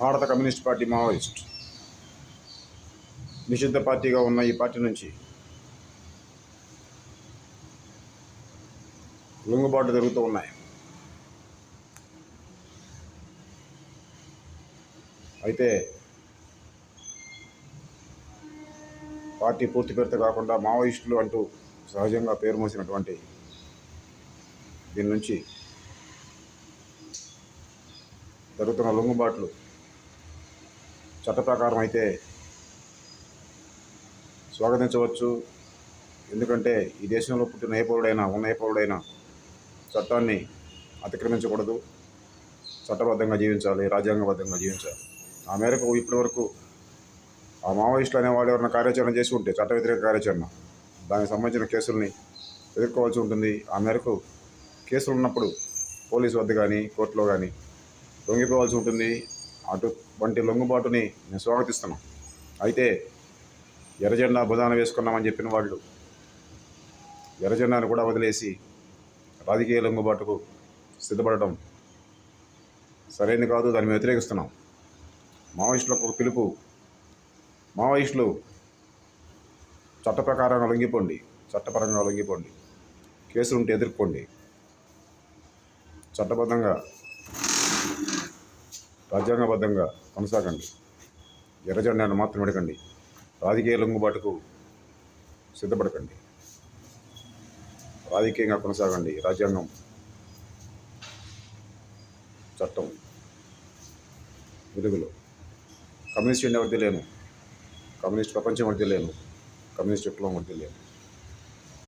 భారత communist party Maoist నిషిద్ధ పార్టీగా ఉన్న ఈ పార్టీ నుంచి లొంగుబాట్లు జరుగుతూ ఉన్నాయి. అయితే పార్టీ పూర్తి పేరుతో కాకుండా మావోయిస్టులు అంటూ సహజంగా పేరు మోసినటువంటి దీని నుంచి జరుగుతున్న లొంగుబాట్లు చట్ట ప్రకారం అయితే స్వాగతించవచ్చు. ఎందుకంటే ఈ దేశంలో పుట్టిన ఏ పౌరుడైనా చట్టాన్ని అతిక్రమించకూడదు, చట్టబద్ధంగా జీవించాలి, రాజ్యాంగబద్ధంగా జీవించాలి. ఆ మేరకు ఇప్పటివరకు ఆ మావోయిస్టులు అనే వాళ్ళు ఎవరైనా కార్యాచరణ చేసి ఉంటే చట్ట వ్యతిరేక కార్యాచరణ, దానికి సంబంధించిన కేసుల్ని ఎదుర్కోవాల్సి ఉంటుంది. ఆ మేరకు కేసులు ఉన్నప్పుడు పోలీసు వద్ద కానీ కోర్టులో కానీ లొంగిపోవాల్సి ఉంటుంది. అటువంటి లొంగుబాటుని నేను స్వాగతిస్తున్నాను. అయితే ఎర్రజెండా భుజాన వేసుకున్నామని చెప్పిన వాళ్ళు ఎర్రజెండాను కూడా వదిలేసి రాజకీయ లొంగుబాటుకు సిద్ధపడటం సరైనది కాదు. దాన్ని మేము వ్యతిరేకిస్తున్నాం. మావోయిస్టులకు పిలుపు, మావోయిస్టులు చట్టపరంగా లొంగిపోండి, కేసులుంటే ఎదుర్కోండి, చట్టబద్ధంగా రాజ్యాంగబద్ధంగా కొనసాగండి, ఎర్రజెండాను మాత్రం అడగండి, రాజకీయ లొంగుబాటుకు సిద్ధపడకండి, రాజకీయంగా కొనసాగండి. రాజ్యాంగం, చట్టం వెలుగులో కమ్యూనిస్ట్ ఇండియా వర్ధిల్లేను, కమ్యూనిస్ట్ ప్రపంచం వర్ధిల్లేను, కమ్యూనిస్ట్ విప్లవం వర్ధిల్లేను.